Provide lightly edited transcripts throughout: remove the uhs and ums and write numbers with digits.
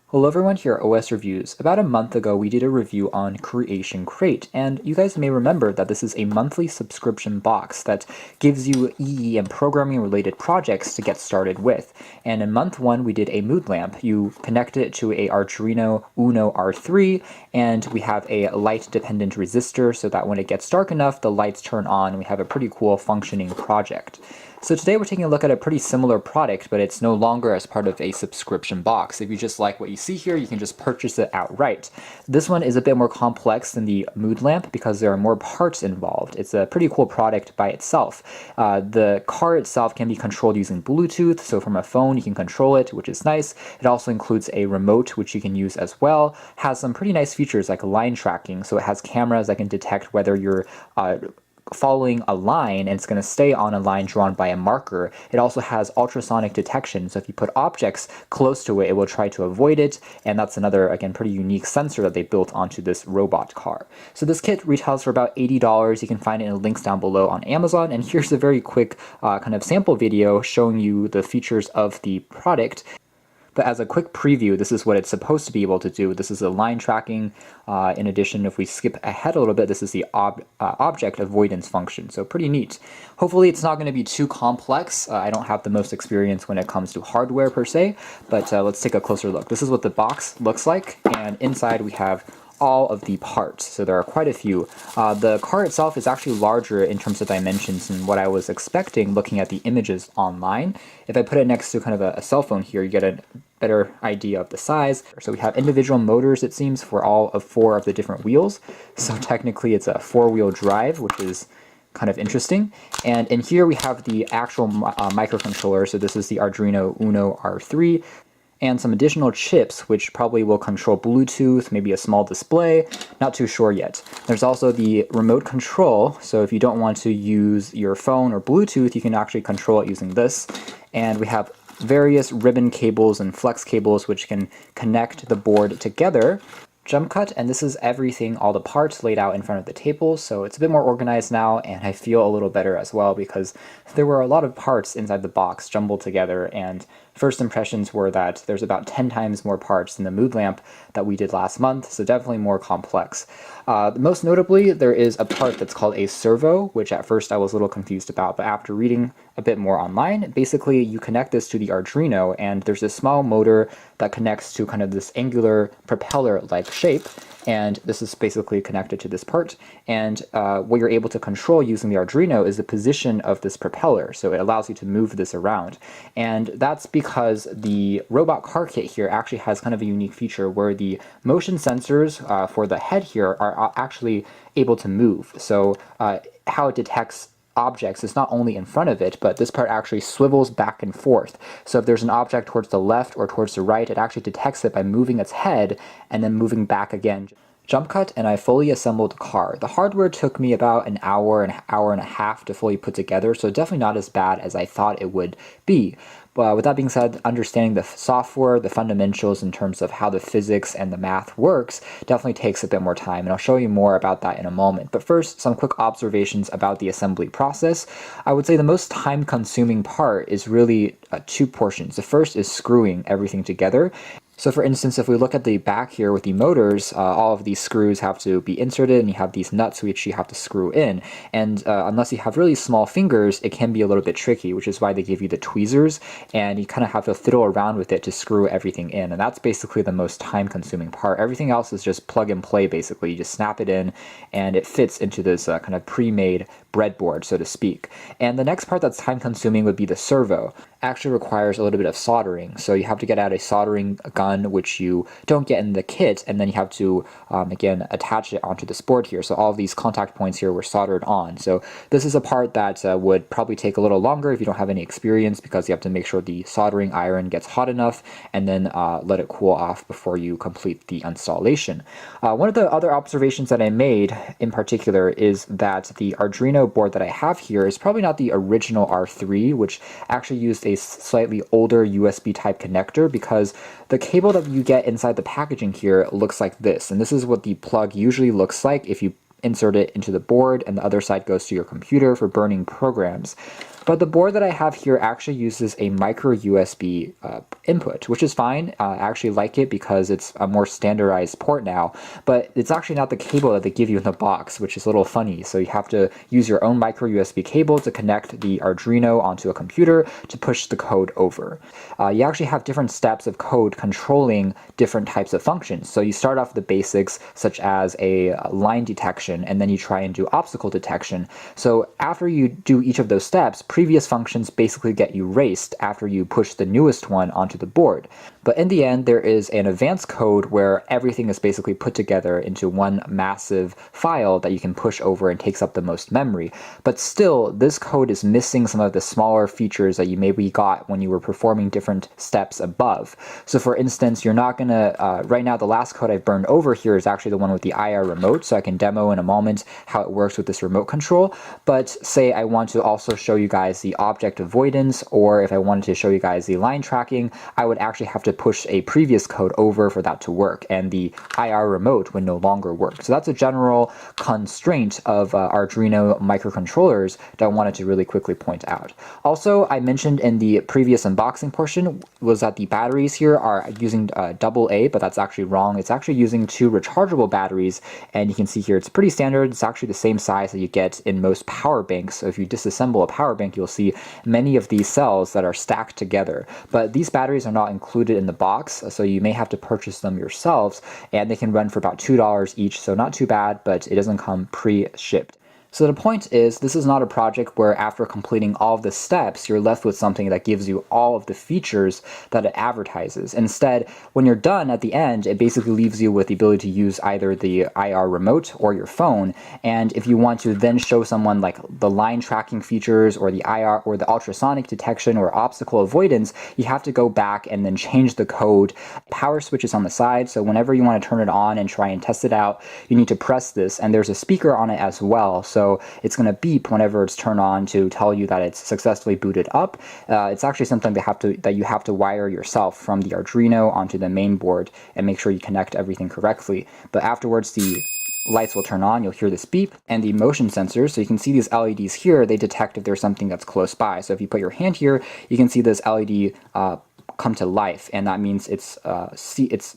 Hello everyone, here at OS Reviews. About a month ago, we did a review on Creation Crate, and you guys may remember that this is a monthly subscription box that gives you EE and programming related projects to get started with. And in month one, we did a mood lamp. You connected it to a Arduino Uno R3, and we have a light dependent resistor so that when it gets dark enough, the lights turn on, and we have a pretty cool functioning project. So today we're taking a look at a pretty similar product, but it's no longer as part of a subscription box. If you just like what you see here, you can just purchase it outright. This one is a bit more complex than the mood lamp because there are more parts involved. It's a pretty cool product by itself. The car itself can be controlled using Bluetooth, so from a phone you can control it, which is nice. It also includes a remote, which you can use as well. Has some pretty nice features like line tracking, so it has cameras that can detect whether you're following a line and it's going to stay on a line drawn by a marker. It also has ultrasonic detection, so if you put objects close to it, it will try to avoid it, and that's another, again, pretty unique sensor that they built onto this robot car. So this kit retails for about $80. You can find it in the links down below on Amazon, and here's a very quick kind of sample video showing you the features of the product. But as a quick preview, this is what it's supposed to be able to do. This is the line tracking. In addition, if we skip ahead a little bit, this is the object avoidance function. So pretty neat. Hopefully it's not going to be too complex. I don't have the most experience when it comes to hardware per se, but let's take a closer look. This is what the box looks like, and inside we have all of the parts, so there are quite a few. The car itself is actually larger in terms of dimensions than what I was expecting looking at the images online. If I put it next to kind of a cell phone here, you get a better idea of the size. So we have individual motors, it seems, for all of 4 of the different wheels. So technically it's a 4-wheel drive, which is kind of interesting. And in here we have the actual microcontroller. So this is the Arduino Uno R3. And some additional chips, which probably will control Bluetooth, maybe a small display, not too sure yet. There's also the remote control, so if you don't want to use your phone or Bluetooth, you can actually control it using this. And we have various ribbon cables and flex cables which can connect the board together. Jump cut, and this is everything, all the parts laid out in front of the table, so it's a bit more organized now, and I feel a little better as well because there were a lot of parts inside the box jumbled together, and first impressions were that there's about 10 times more parts than the mood lamp that we did last month, so definitely more complex. Most notably, there is a part that's called a servo, which at first I was a little confused about, but after reading a bit more online, basically you connect this to the Arduino, and there's a small motor that connects to kind of this angular propeller-like shape, and this is basically connected to this part, and what you're able to control using the Arduino is the position of this propeller, so it allows you to move this around. And that's because the robot car kit here actually has kind of a unique feature where the motion sensors for the head here are actually able to move. So how it detects objects is not only in front of it, but this part actually swivels back and forth. So if there's an object towards the left or towards the right, it actually detects it by moving its head and then moving back again. Jump cut, and I fully assembled the car. The hardware took me about an hour and a half to fully put together, so definitely not as bad as I thought it would be. But with that being said, understanding the software, the fundamentals in terms of how the physics and the math works definitely takes a bit more time, and I'll show you more about that in a moment. But first, some quick observations about the assembly process. I would say the most time-consuming part is really 2 portions. The first is screwing everything together. So for instance, if we look at the back here with the motors, all of these screws have to be inserted, and you have these nuts which you have to screw in. And unless you have really small fingers, it can be a little bit tricky, which is why they give you the tweezers, and you kind of have to fiddle around with it to screw everything in. And that's basically the most time-consuming part. Everything else is just plug and play, basically. You just snap it in, and it fits into this kind of pre-made breadboard, so to speak. And the next part that's time-consuming would be the servo. Actually requires a little bit of soldering, so you have to get out a soldering gun, which you don't get in the kit, and then you have to again attach it onto this board here. So all of these contact points here were soldered on. So this is a part that would probably take a little longer if you don't have any experience, because you have to make sure the soldering iron gets hot enough and then let it cool off before you complete the installation. One of the other observations that I made in particular is that the Arduino board that I have here is probably not the original R3, which actually used a slightly older USB type connector, because the cable that you get inside the packaging here looks like this, and this is what the plug usually looks like if you insert it into the board and the other side goes to your computer for burning programs. But the board that I have here actually uses a micro USB input, which is fine. I actually like it because it's a more standardized port now, but it's actually not the cable that they give you in the box, which is a little funny. So you have to use your own micro USB cable to connect the Arduino onto a computer to push the code over. You actually have different steps of code controlling different types of functions. So you start off with the basics, such as a line detection, and then you try and do obstacle detection. So after you do each of those steps, previous functions basically get erased after you push the newest one onto the board. But in the end, there is an advanced code where everything is basically put together into one massive file that you can push over and takes up the most memory. But still, this code is missing some of the smaller features that you maybe got when you were performing different steps above. So for instance, you're not gonna, right now the last code I've burned over here is actually the one with the IR remote, so I can demo in a moment how it works with this remote control. But say I want to also show you guys the object avoidance, or if I wanted to show you guys the line tracking, I would actually have to push a previous code over for that to work, and the IR remote would no longer work. So that's a general constraint of Arduino microcontrollers that I wanted to really quickly point out. Also, I mentioned in the previous unboxing portion was that the batteries here are using AA, but that's actually wrong. It's actually using 2 rechargeable batteries, and you can see here it's pretty standard. It's actually the same size that you get in most power banks. So if you disassemble a power bank, you'll see many of these cells that are stacked together. But these batteries are not included in the box, so you may have to purchase them yourselves, and they can run for about $2 each, so not too bad, but it doesn't come pre-shipped. So the point is, this is not a project where after completing all of the steps, you're left with something that gives you all of the features that it advertises. Instead, when you're done at the end, it basically leaves you with the ability to use either the IR remote or your phone. And if you want to then show someone like the line tracking features or the IR or the ultrasonic detection or obstacle avoidance, you have to go back and then change the code. Power switch is on the side, so whenever you want to turn it on and try and test it out, you need to press this, and there's a speaker on it as well. So it's going to beep whenever it's turned on to tell you that it's successfully booted up. It's actually something that you have to wire yourself from the Arduino onto the main board and make sure you connect everything correctly. But afterwards, the lights will turn on, you'll hear this beep, and the motion sensors, so you can see these LEDs here, they detect if there's something that's close by. So if you put your hand here, you can see this LED come to life, and that means it's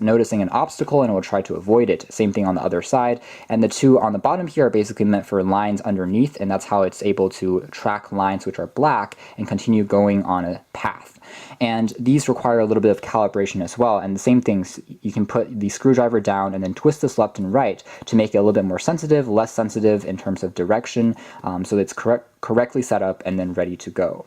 noticing an obstacle and it will try to avoid it. Same thing on the other side, and the 2 on the bottom here are basically meant for lines underneath, and that's how it's able to track lines which are black and continue going on a path. And these require a little bit of calibration as well, and the same things, you can put the screwdriver down and then twist this left and right to make it a little bit more sensitive, less sensitive in terms of direction, so that it's correctly set up and then ready to go.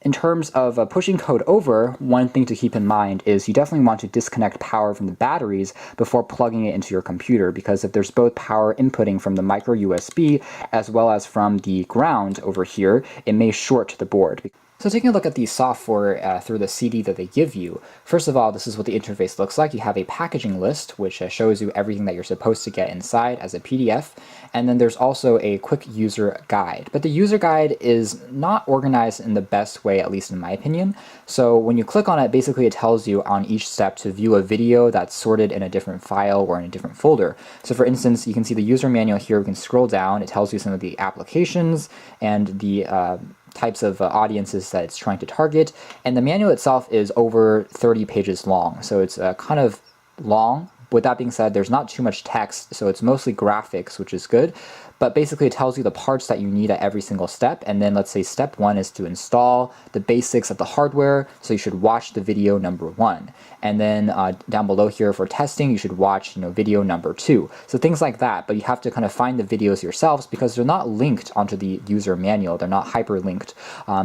In terms of pushing code over, one thing to keep in mind is you definitely want to disconnect power from the batteries before plugging it into your computer, because if there's both power inputting from the micro USB as well as from the ground over here, it may short the board. So taking a look at the software through the CD that they give you, first of all, this is what the interface looks like. You have a packaging list, which shows you everything that you're supposed to get inside as a PDF, and then there's also a quick user guide. But the user guide is not organized in the best way, at least in my opinion. So when you click on it, basically it tells you on each step to view a video that's sorted in a different file or in a different folder. So for instance, you can see the user manual here. We can scroll down. It tells you some of the applications and the types of audiences that it's trying to target, and the manual itself is over 30 pages long, so it's kind of long. With that being said, there's not too much text, so it's mostly graphics, which is good. But basically it tells you the parts that you need at every single step, and then let's say step 1 is to install the basics of the hardware, so you should watch the video number 1. And then down below here for testing, you should watch video number 2. So things like that, but you have to kind of find the videos yourselves because they're not linked onto the user manual, they're not hyperlinked.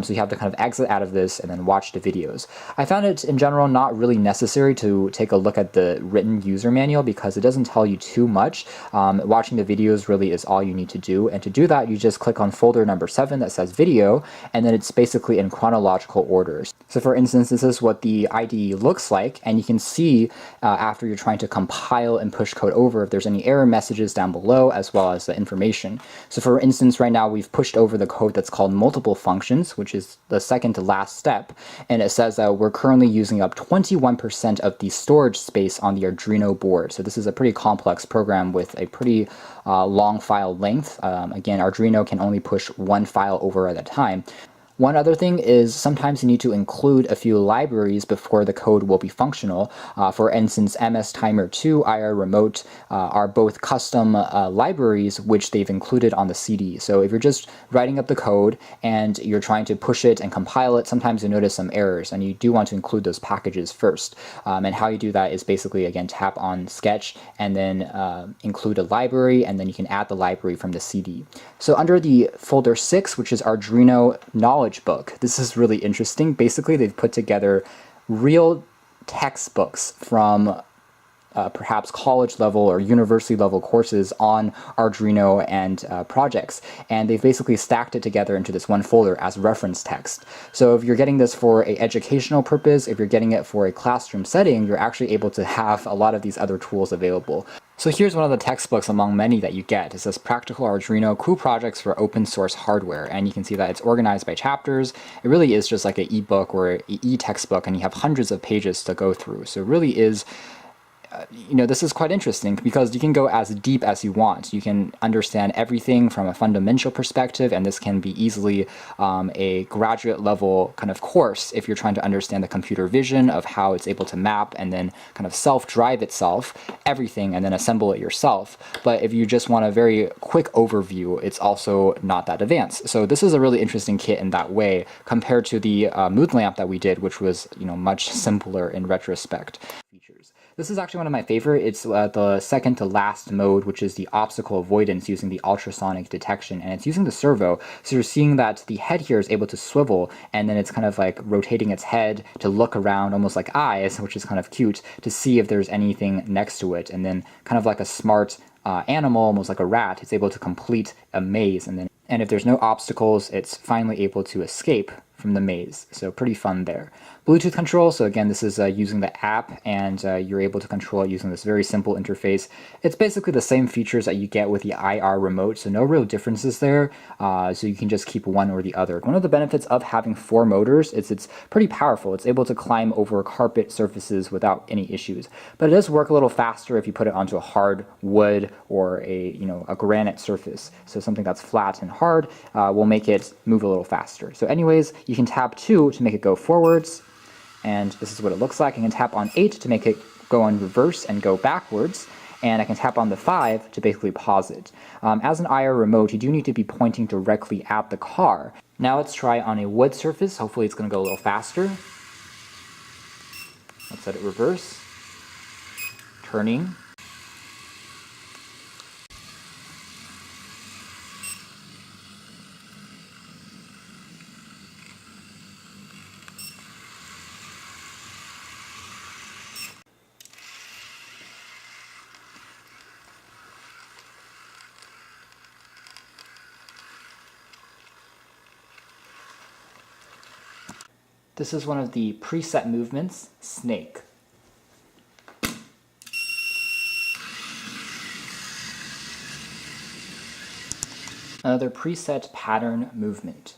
So you have to kind of exit out of this and then watch the videos. I found it in general not really necessary to take a look at the written user manual because it doesn't tell you too much. Watching the videos really is all you need to do, and to do that you just click on folder number 7 that says video, and then it's basically in chronological orders. So for instance, this is what the IDE looks like, and you can see after you're trying to compile and push code over if there's any error messages down below as well as the information. So for instance, right now we've pushed over the code that's called multiple functions, which is the second to last step, and it says that we're currently using up 21% of the storage space on the Arduino board. So this is a pretty complex program with a pretty long file length. Again, Arduino can only push one file over at a time. One other thing is sometimes you need to include a few libraries before the code will be functional. For instance, MS Timer 2, IR Remote are both custom libraries which they've included on the CD. So if you're just writing up the code and you're trying to push it and compile it, sometimes you notice some errors, and you do want to include those packages first. And how you do that is basically, again, tap on Sketch and then include a library, and then you can add the library from the CD. So under the folder 6, which is Arduino Knowledge Book. This is really interesting. Basically, they've put together real textbooks from perhaps college level or university level courses on Arduino and projects, and they've basically stacked it together into this one folder as reference text. So if you're getting this for an educational purpose, if you're getting it for a classroom setting, you're actually able to have a lot of these other tools available. So here's one of the textbooks among many that you get. It says Practical Arduino Cool Projects for Open Source Hardware, and you can see that it's organized by chapters. It really is just like an e-book or an e-textbook, and you have hundreds of pages to go through. So it really is this is quite interesting because you can go as deep as you want. You can understand everything from a fundamental perspective, and this can be easily a graduate level kind of course if you're trying to understand the computer vision of how it's able to map and then kind of self-drive itself, everything, and then assemble it yourself. But if you just want a very quick overview, it's also not that advanced. So this is a really interesting kit in that way compared to the mood lamp that we did, which was much simpler in retrospect. This is actually one of my favorite. It's the second to last mode, which is the obstacle avoidance using the ultrasonic detection, and it's using the servo. So you're seeing that the head here is able to swivel, and then it's kind of like rotating its head to look around, almost like eyes, which is kind of cute, to see if there's anything next to it. And then kind of like a smart animal, almost like a rat, it's able to complete a maze, and if there's no obstacles, it's finally able to escape from the maze. So pretty fun there. Bluetooth control, so again, this is using the app, and you're able to control it using this very simple interface. It's basically the same features that you get with the IR remote, so no real differences there, so you can just keep one or the other. One of the benefits of having 4 motors is it's pretty powerful. It's able to climb over carpet surfaces without any issues, but it does work a little faster if you put it onto a hard wood or a granite surface. So something that's flat and hard will make it move a little faster. So anyways, you can tap 2 to make it go forwards, and this is what it looks like. I can tap on 8 to make it go in reverse and go backwards, and I can tap on the 5 to basically pause it. As an IR remote, you do need to be pointing directly at the car. Now let's try on a wood surface. Hopefully it's going to go a little faster. Let's let it reverse, turning. This is one of the preset movements, snake. Another preset pattern movement.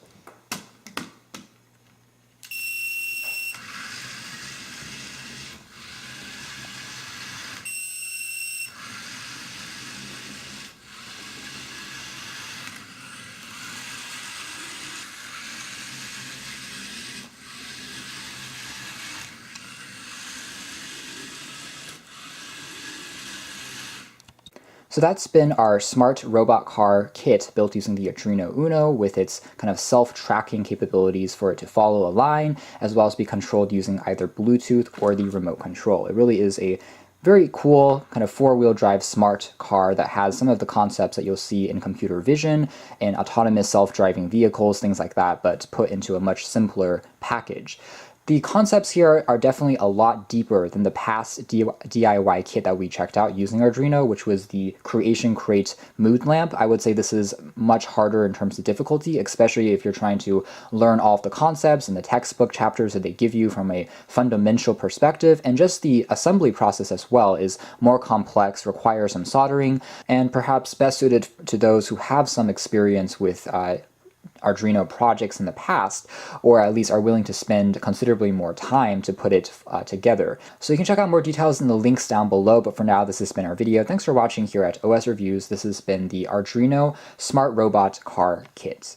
So that's been our smart robot car kit built using the Arduino Uno with its kind of self-tracking capabilities for it to follow a line, as well as be controlled using either Bluetooth or the remote control. It really is a very cool kind of 4-wheel drive smart car that has some of the concepts that you'll see in computer vision and autonomous self-driving vehicles, things like that, but put into a much simpler package. The concepts here are definitely a lot deeper than the past DIY kit that we checked out using Arduino, which was the Creation Crate mood lamp. I would say this is much harder in terms of difficulty, especially if you're trying to learn all of the concepts and the textbook chapters that they give you from a fundamental perspective, and just the assembly process as well is more complex, requires some soldering, and perhaps best suited to those who have some experience with Arduino projects in the past, or at least are willing to spend considerably more time to put it together. So you can check out more details in the links down below, but for now this has been our video. Thanks for watching here at OS Reviews. This has been the Arduino Smart Robot Car Kit.